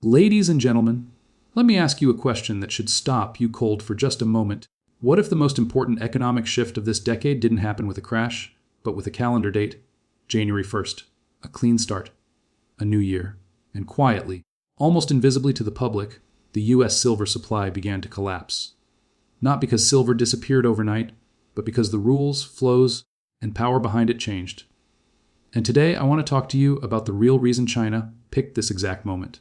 Ladies and gentlemen, let me ask you a question that should stop you cold for just a moment. What if the most important economic shift of this decade didn't happen with a crash, but with a calendar date? January 1st. A clean start. A new year. And quietly, almost invisibly to the public, the U.S. silver supply began to collapse. Not because silver disappeared overnight, but because the rules, flows, and power behind it changed. And today I want to talk to you about the real reason China picked this exact moment.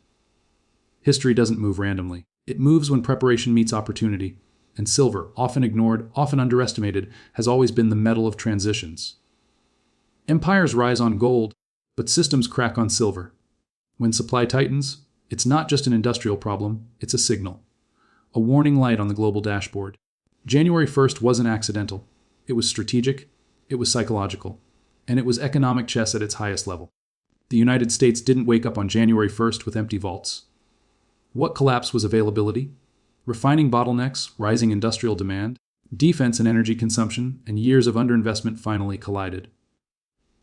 History doesn't move randomly. It moves when preparation meets opportunity. And silver, often ignored, often underestimated, has always been the metal of transitions. Empires rise on gold, but systems crack on silver. When supply tightens, it's not just an industrial problem, it's a signal. A warning light on the global dashboard. January 1st wasn't accidental. It was strategic, it was psychological, and it was economic chess at its highest level. The United States didn't wake up on January 1st with empty vaults. What collapsed was availability, refining bottlenecks, rising industrial demand, defense and energy consumption, and years of underinvestment finally collided.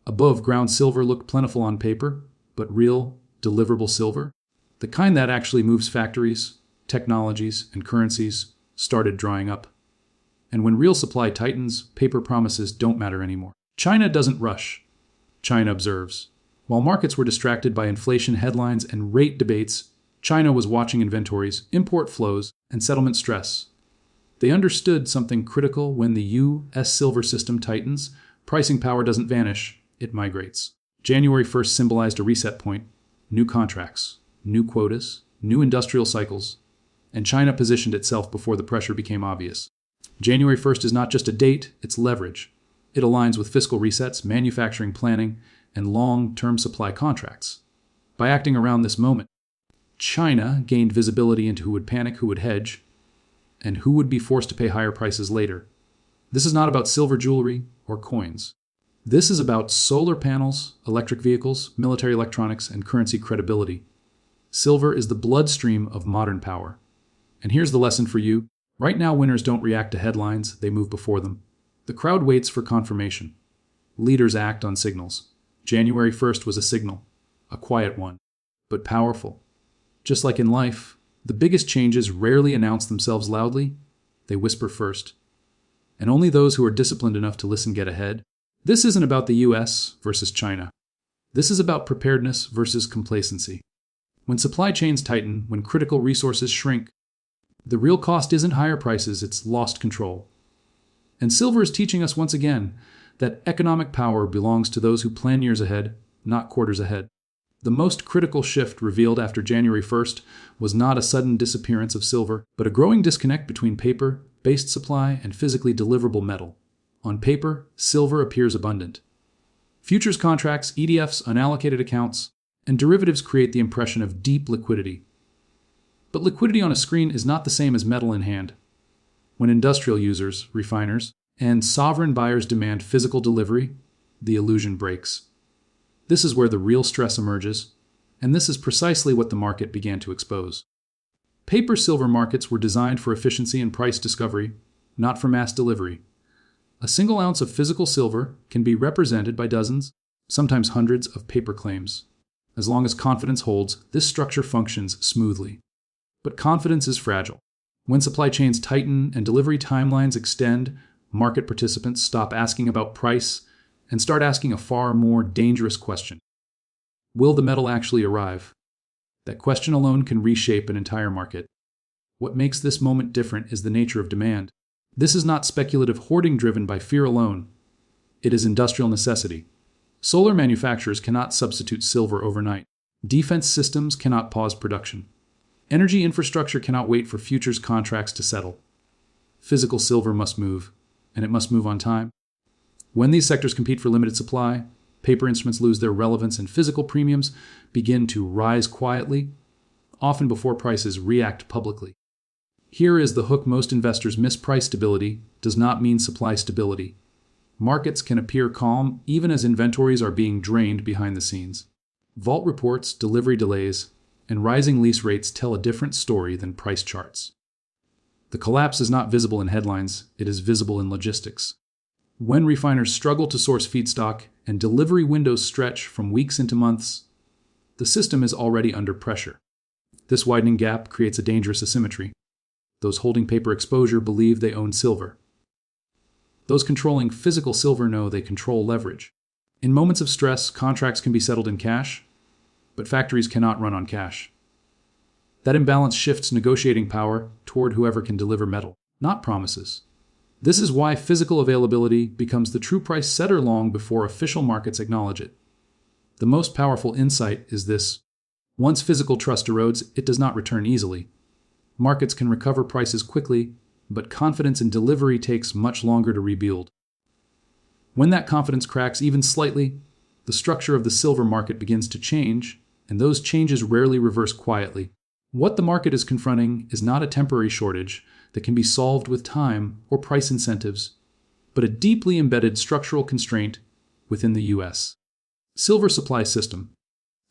Above ground silver looked plentiful on paper, but real, deliverable silver, the kind that actually moves factories, technologies, and currencies, started drying up. And when real supply tightens, paper promises don't matter anymore. China doesn't rush. China observes. While markets were distracted by inflation headlines and rate debates, China was watching inventories, import flows, and settlement stress. They understood something critical: when the U.S. silver system tightens, pricing power doesn't vanish, it migrates. January 1st symbolized a reset point: new contracts, new quotas, new industrial cycles, and China positioned itself before the pressure became obvious. January 1st is not just a date, it's leverage. It aligns with fiscal resets, manufacturing planning, and long-term supply contracts. By acting around this moment, China gained visibility into who would panic, who would hedge, and who would be forced to pay higher prices later. This is not about silver jewelry or coins. This is about solar panels, electric vehicles, military electronics, and currency credibility. Silver is the bloodstream of modern power. And here's the lesson for you. Right now, winners don't react to headlines, they move before them. The crowd waits for confirmation. Leaders act on signals. January 1st was a signal, a quiet one, but powerful. Just like in life, the biggest changes rarely announce themselves loudly, they whisper first. And only those who are disciplined enough to listen get ahead. This isn't about the US versus China. This is about preparedness versus complacency. When supply chains tighten, when critical resources shrink, the real cost isn't higher prices, it's lost control. And silver is teaching us once again that economic power belongs to those who plan years ahead, not quarters ahead. The most critical shift revealed after January 1st was not a sudden disappearance of silver, but a growing disconnect between paper-based supply and physically deliverable metal. On paper, silver appears abundant. Futures contracts, ETFs, unallocated accounts, and derivatives create the impression of deep liquidity. But liquidity on a screen is not the same as metal in hand. When industrial users, refiners, and sovereign buyers demand physical delivery, the illusion breaks. This is where the real stress emerges, and this is precisely what the market began to expose. Paper silver markets were designed for efficiency and price discovery, not for mass delivery. A single ounce of physical silver can be represented by dozens, sometimes hundreds of paper claims. As long as confidence holds, this structure functions smoothly. But confidence is fragile. When supply chains tighten and delivery timelines extend, market participants stop asking about price and start asking a far more dangerous question. Will the metal actually arrive? That question alone can reshape an entire market. What makes this moment different is the nature of demand. This is not speculative hoarding driven by fear alone. It is industrial necessity. Solar manufacturers cannot substitute silver overnight. Defense systems cannot pause production. Energy infrastructure cannot wait for futures contracts to settle. Physical silver must move, and it must move on time. When these sectors compete for limited supply, paper instruments lose their relevance and physical premiums begin to rise quietly, often before prices react publicly. Here is the hook: most investors miss: price stability does not mean supply stability. Markets can appear calm even as inventories are being drained behind the scenes. Vault reports, delivery delays, and rising lease rates tell a different story than price charts. The collapse is not visible in headlines, it is visible in logistics. When refiners struggle to source feedstock and delivery windows stretch from weeks into months, the system is already under pressure. This widening gap creates a dangerous asymmetry. Those holding paper exposure believe they own silver. Those controlling physical silver know they control leverage. In moments of stress, contracts can be settled in cash, but factories cannot run on cash. That imbalance shifts negotiating power toward whoever can deliver metal, not promises. This is why physical availability becomes the true price setter long before official markets acknowledge it. The most powerful insight is this: once physical trust erodes, it does not return easily. Markets can recover prices quickly, but confidence in delivery takes much longer to rebuild. When that confidence cracks even slightly, the structure of the silver market begins to change, and those changes rarely reverse quietly. What the market is confronting is not a temporary shortage that can be solved with time or price incentives, but a deeply embedded structural constraint within the U.S. silver supply system.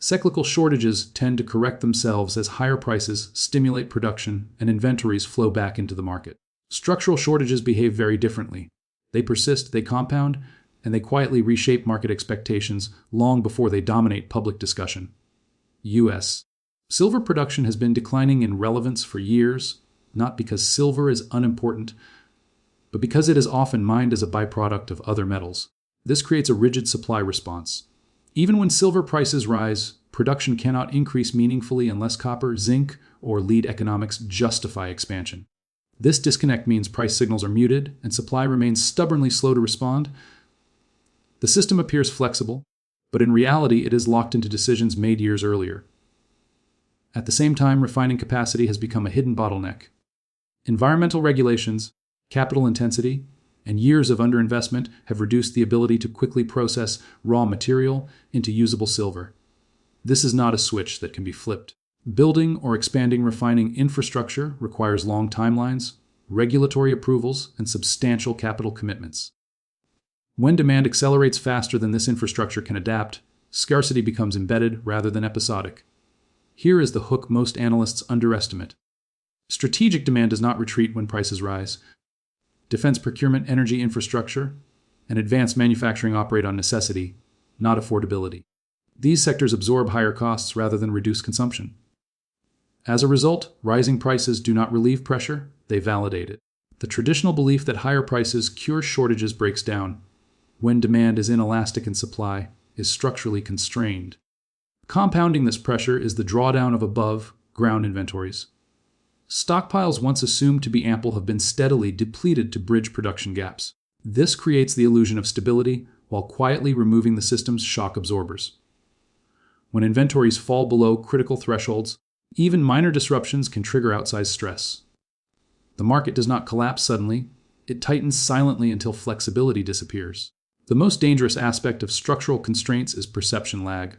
Cyclical shortages tend to correct themselves as higher prices stimulate production and inventories flow back into the market. Structural shortages behave very differently. They persist, they compound, and they quietly reshape market expectations long before they dominate public discussion. U.S. silver production has been declining in relevance for years, not because silver is unimportant, but because it is often mined as a byproduct of other metals. This creates a rigid supply response. Even when silver prices rise, production cannot increase meaningfully unless copper, zinc, or lead economics justify expansion. This disconnect means price signals are muted and supply remains stubbornly slow to respond. The system appears flexible, but in reality it is locked into decisions made years earlier. At the same time, refining capacity has become a hidden bottleneck. Environmental regulations, capital intensity, and years of underinvestment have reduced the ability to quickly process raw material into usable silver. This is not a switch that can be flipped. Building or expanding refining infrastructure requires long timelines, regulatory approvals, and substantial capital commitments. When demand accelerates faster than this infrastructure can adapt, scarcity becomes embedded rather than episodic. Here is the hook most analysts underestimate. Strategic demand does not retreat when prices rise. Defense procurement, energy infrastructure, and advanced manufacturing operate on necessity, not affordability. These sectors absorb higher costs rather than reduce consumption. As a result, rising prices do not relieve pressure, they validate it. The traditional belief that higher prices cure shortages breaks down. When demand is inelastic and supply is structurally constrained. Compounding this pressure is the drawdown of above-ground inventories. Stockpiles once assumed to be ample have been steadily depleted to bridge production gaps. This creates the illusion of stability while quietly removing the system's shock absorbers. When inventories fall below critical thresholds, even minor disruptions can trigger outsized stress. The market does not collapse suddenly, it tightens silently until flexibility disappears. The most dangerous aspect of structural constraints is perception lag.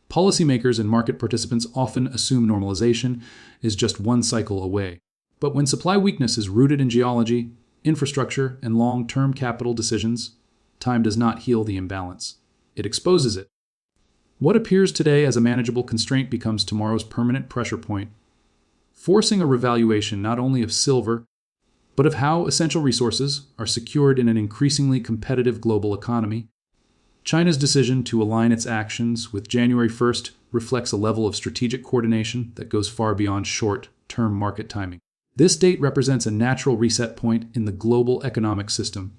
Policymakers and market participants often assume normalization is just one cycle away. But when supply weakness is rooted in geology, infrastructure, and long-term capital decisions, time does not heal the imbalance. It exposes it. What appears today as a manageable constraint becomes tomorrow's permanent pressure point, forcing a revaluation not only of silver, but of how essential resources are secured in an increasingly competitive global economy. China's decision to align its actions with January 1st reflects a level of strategic coordination that goes far beyond short-term market timing. This date represents a natural reset point in the global economic system,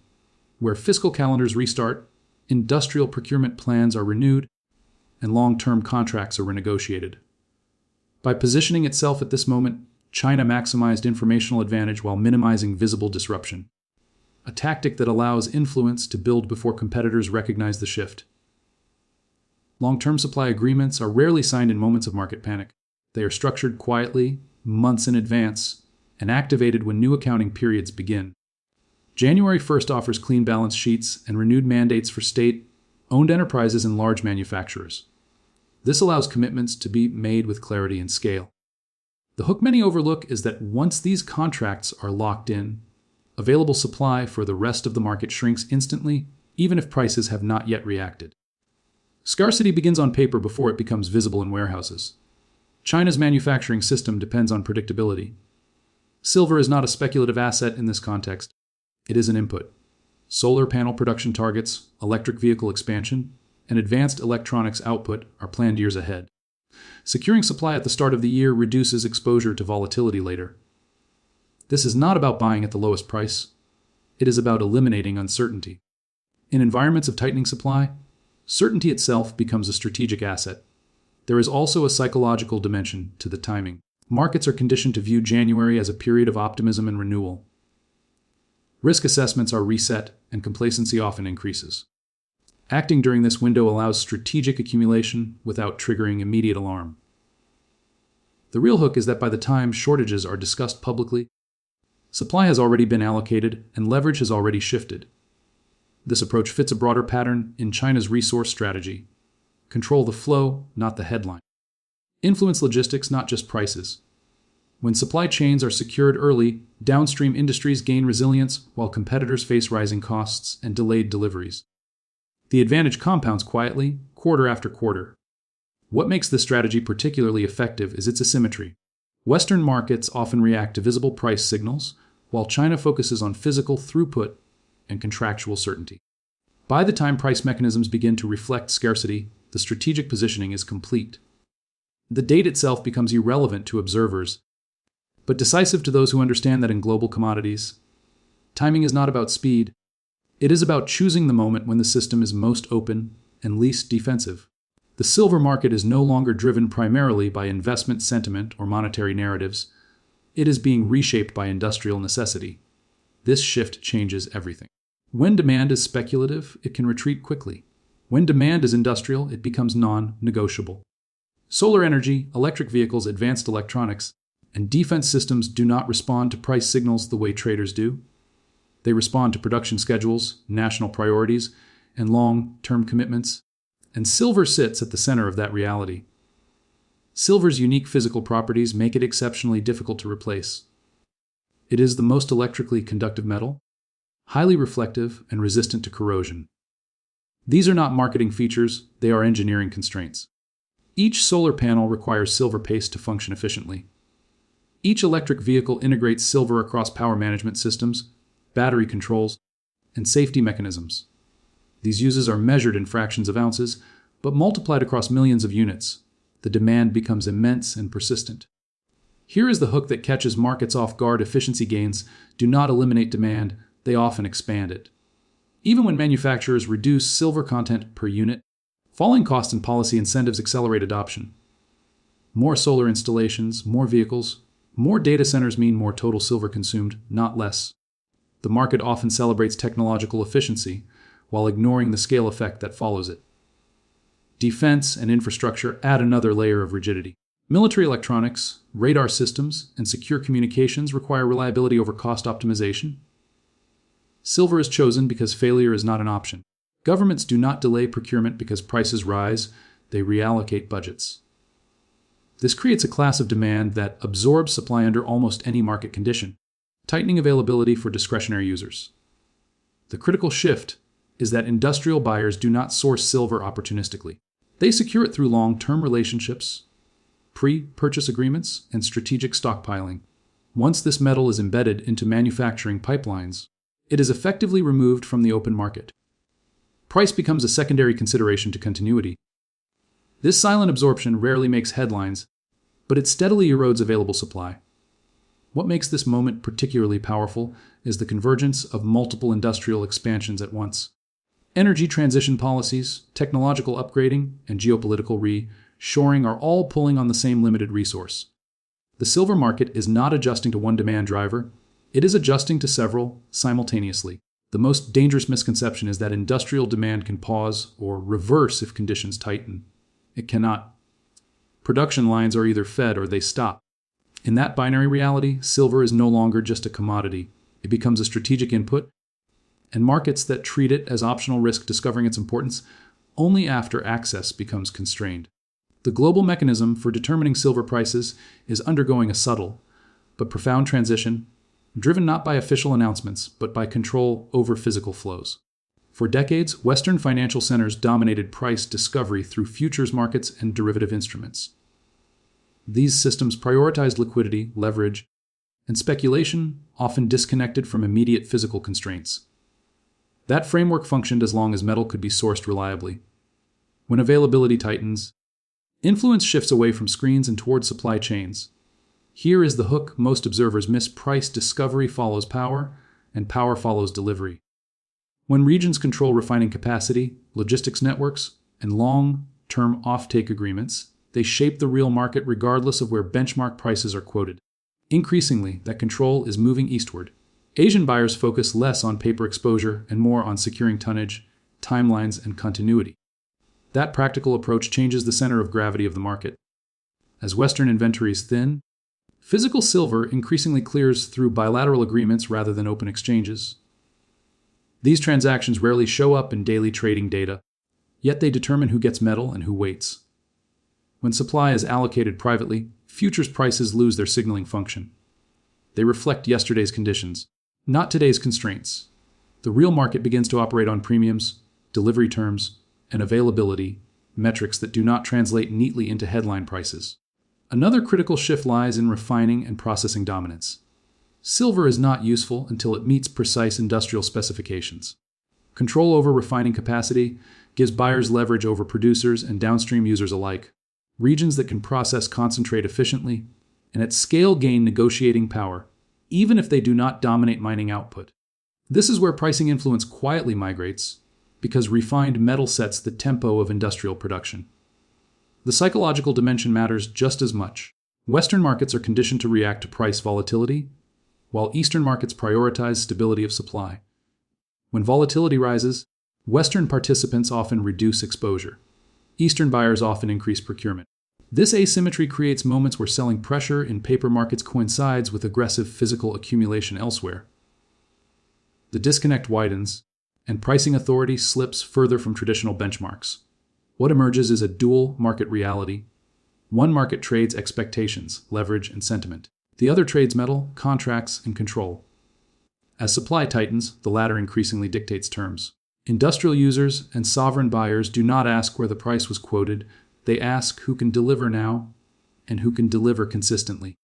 where fiscal calendars restart, industrial procurement plans are renewed, and long-term contracts are renegotiated. By positioning itself at this moment, China maximized informational advantage while minimizing visible disruption, a tactic that allows influence to build before competitors recognize the shift. Long-term supply agreements are rarely signed in moments of market panic. They are structured quietly, months in advance, and activated when new accounting periods begin. January 1st offers clean balance sheets and renewed mandates for state-owned enterprises and large manufacturers. This allows commitments to be made with clarity and scale. The hook many overlook is that once these contracts are locked in, available supply for the rest of the market shrinks instantly, even if prices have not yet reacted. Scarcity begins on paper before it becomes visible in warehouses. China's manufacturing system depends on predictability. Silver is not a speculative asset in this context. It is an input. Solar panel production targets, electric vehicle expansion, and advanced electronics output are planned years ahead. Securing supply at the start of the year reduces exposure to volatility later. This is not about buying at the lowest price. It is about eliminating uncertainty. In environments of tightening supply, certainty itself becomes a strategic asset. There is also a psychological dimension to the timing. Markets are conditioned to view January as a period of optimism and renewal. Risk assessments are reset, and complacency often increases. Acting during this window allows strategic accumulation without triggering immediate alarm. The real hook is that by the time shortages are discussed publicly, supply has already been allocated and leverage has already shifted. This approach fits a broader pattern in China's resource strategy. Control the flow, not the headline. Influence logistics, not just prices. When supply chains are secured early, downstream industries gain resilience while competitors face rising costs and delayed deliveries. The advantage compounds quietly, quarter after quarter. What makes this strategy particularly effective is its asymmetry. Western markets often react to visible price signals, while China focuses on physical throughput and contractual certainty. By the time price mechanisms begin to reflect scarcity, the strategic positioning is complete. The date itself becomes irrelevant to observers, but decisive to those who understand that in global commodities, timing is not about speed. It is about choosing the moment when the system is most open and least defensive. The silver market is no longer driven primarily by investment sentiment or monetary narratives. It is being reshaped by industrial necessity. This shift changes everything. When demand is speculative, it can retreat quickly. When demand is industrial, it becomes non-negotiable. Solar energy, electric vehicles, advanced electronics, and defense systems do not respond to price signals the way traders do. They respond to production schedules, national priorities, and long-term commitments. And silver sits at the center of that reality. Silver's unique physical properties make it exceptionally difficult to replace. It is the most electrically conductive metal, highly reflective, and resistant to corrosion. These are not marketing features, they are engineering constraints. Each solar panel requires silver paste to function efficiently. Each electric vehicle integrates silver across power management systems, battery controls, and safety mechanisms. These uses are measured in fractions of ounces, but multiplied across millions of units. The demand becomes immense and persistent. Here is the hook that catches markets off guard. Efficiency gains do not eliminate demand, they often expand it. Even when manufacturers reduce silver content per unit, falling costs and policy incentives accelerate adoption. More solar installations, more vehicles, more data centers mean more total silver consumed, not less. The market often celebrates technological efficiency while ignoring the scale effect that follows it. Defense and infrastructure add another layer of rigidity. Military electronics, radar systems, and secure communications require reliability over cost optimization. Silver is chosen because failure is not an option. Governments do not delay procurement because prices rise, they reallocate budgets. This creates a class of demand that absorbs supply under almost any market condition, tightening availability for discretionary users. The critical shift is that industrial buyers do not source silver opportunistically. They secure it through long-term relationships, pre-purchase agreements, and strategic stockpiling. Once this metal is embedded into manufacturing pipelines, it is effectively removed from the open market. Price becomes a secondary consideration to continuity. This silent absorption rarely makes headlines, but it steadily erodes available supply. What makes this moment particularly powerful is the convergence of multiple industrial expansions at once. Energy transition policies, technological upgrading, and geopolitical reshoring are all pulling on the same limited resource. The silver market is not adjusting to one demand driver, it is adjusting to several simultaneously. The most dangerous misconception is that industrial demand can pause or reverse if conditions tighten. It cannot. Production lines are either fed or they stop. In that binary reality, silver is no longer just a commodity. It becomes a strategic input, and markets that treat it as optional risk discovering its importance only after access becomes constrained. The global mechanism for determining silver prices is undergoing a subtle but profound transition, driven not by official announcements, but by control over physical flows. For decades, Western financial centers dominated price discovery through futures markets and derivative instruments. These systems prioritized liquidity, leverage, and speculation, often disconnected from immediate physical constraints. That framework functioned as long as metal could be sourced reliably. When availability tightens, Influence shifts away from screens and toward supply chains. Here is the hook most observers miss: price discovery follows power, and power follows delivery. When regions control refining capacity, logistics networks, and long-term offtake agreements, they shape the real market regardless of where benchmark prices are quoted. Increasingly, that control is moving eastward. Asian buyers focus less on paper exposure and more on securing tonnage, timelines, and continuity. That practical approach changes the center of gravity of the market. As Western inventories thin, physical silver increasingly clears through bilateral agreements rather than open exchanges. These transactions rarely show up in daily trading data, yet they determine who gets metal and who waits. When supply is allocated privately, futures prices lose their signaling function. They reflect yesterday's conditions, not today's constraints. The real market begins to operate on premiums, delivery terms, and availability, metrics that do not translate neatly into headline prices. Another critical shift lies in refining and processing dominance. Silver is not useful until it meets precise industrial specifications. Control over refining capacity gives buyers leverage over producers and downstream users alike. Regions that can process concentrate efficiently and at scale gain negotiating power, even if they do not dominate mining output. This is where pricing influence quietly migrates, because refined metal sets the tempo of industrial production. The psychological dimension matters just as much. Western markets are conditioned to react to price volatility, while Eastern markets prioritize stability of supply. When volatility rises, Western participants often reduce exposure. Eastern buyers often increase procurement. This asymmetry creates moments where selling pressure in paper markets coincides with aggressive physical accumulation elsewhere. The disconnect widens, and pricing authority slips further from traditional benchmarks. What emerges is a dual market reality. One market trades expectations, leverage, and sentiment. The other trades metal, contracts, and control. As supply tightens, the latter increasingly dictates terms. Industrial users and sovereign buyers do not ask where the price was quoted. They ask who can deliver now and who can deliver consistently.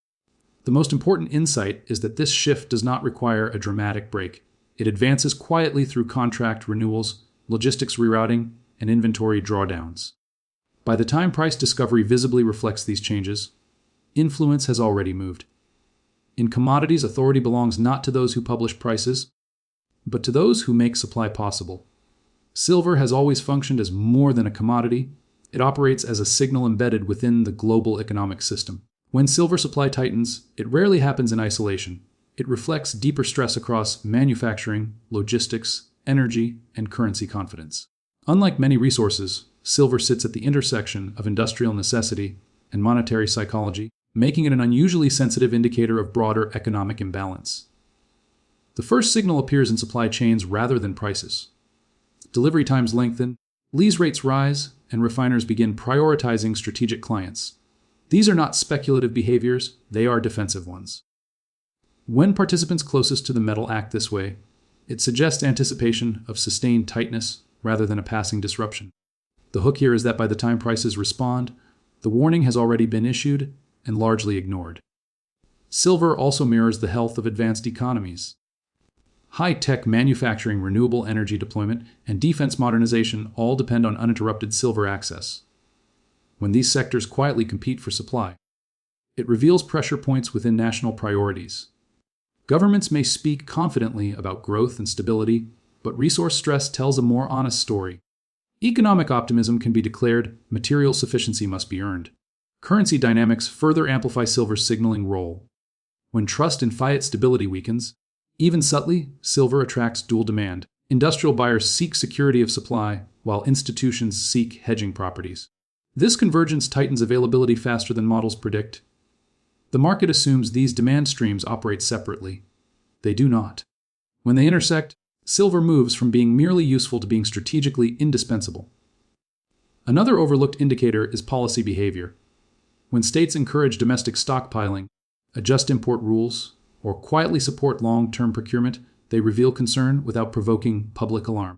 The most important insight is that this shift does not require a dramatic break. It advances quietly through contract renewals, logistics rerouting, and inventory drawdowns. By the time price discovery visibly reflects these changes, influence has already moved. In commodities, authority belongs not to those who publish prices, but to those who make supply possible. Silver has always functioned as more than a commodity. It operates as a signal embedded within the global economic system. When silver supply tightens, it rarely happens in isolation. It reflects deeper stress across manufacturing, logistics, energy, and currency confidence. Unlike many resources, silver sits at the intersection of industrial necessity and monetary psychology, making it an unusually sensitive indicator of broader economic imbalance. The first signal appears in supply chains rather than prices. Delivery times lengthen, lease rates rise, and refiners begin prioritizing strategic clients. These are not speculative behaviors, they are defensive ones. When participants closest to the metal act this way, it suggests anticipation of sustained tightness rather than a passing disruption. The hook here is that by the time prices respond, the warning has already been issued and largely ignored. Silver also mirrors the health of advanced economies. High-tech manufacturing, renewable energy deployment, and defense modernization all depend on uninterrupted silver access. When these sectors quietly compete for supply, it reveals pressure points within national priorities. Governments may speak confidently about growth and stability, but resource stress tells a more honest story. Economic optimism can be declared, material sufficiency must be earned. Currency dynamics further amplify silver's signaling role. When trust in fiat stability weakens, even subtly, silver attracts dual demand. Industrial buyers seek security of supply, while institutions seek hedging properties. This convergence tightens availability faster than models predict. The market assumes these demand streams operate separately. They do not. When they intersect, silver moves from being merely useful to being strategically indispensable. Another overlooked indicator is policy behavior. When states encourage domestic stockpiling, adjust import rules, or quietly support long-term procurement, they reveal concern without provoking public alarm.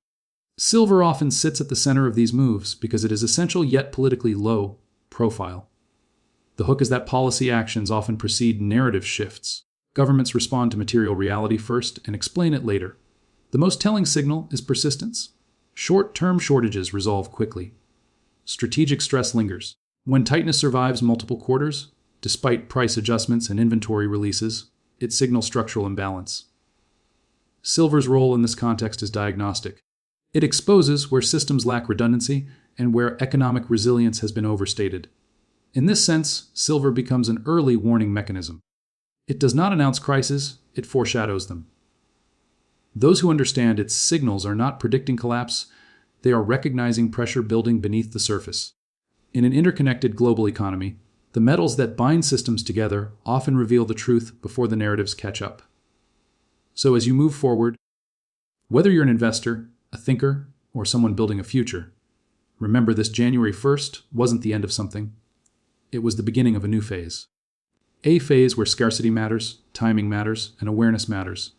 Silver often sits at the center of these moves because it is essential yet politically low profile. The hook is that policy actions often precede narrative shifts. Governments respond to material reality first and explain it later. The most telling signal is persistence. Short-term shortages resolve quickly. Strategic stress lingers. When tightness survives multiple quarters, despite price adjustments and inventory releases, it signals structural imbalance. Silver's role in this context is diagnostic. It exposes where systems lack redundancy and where economic resilience has been overstated. In this sense, silver becomes an early warning mechanism. It does not announce crises, it foreshadows them. Those who understand its signals are not predicting collapse, they are recognizing pressure building beneath the surface. In an interconnected global economy, the metals that bind systems together often reveal the truth before the narratives catch up. So as you move forward, whether you're an investor, a thinker, or someone building a future, remember this January 1st wasn't the end of something. It was the beginning of a new phase. A phase where scarcity matters, timing matters, and awareness matters.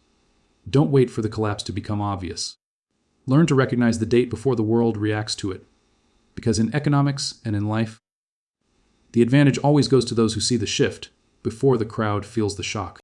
Don't wait for the collapse to become obvious. Learn to recognize the date before the world reacts to it. Because in economics and in life, the advantage always goes to those who see the shift before the crowd feels the shock.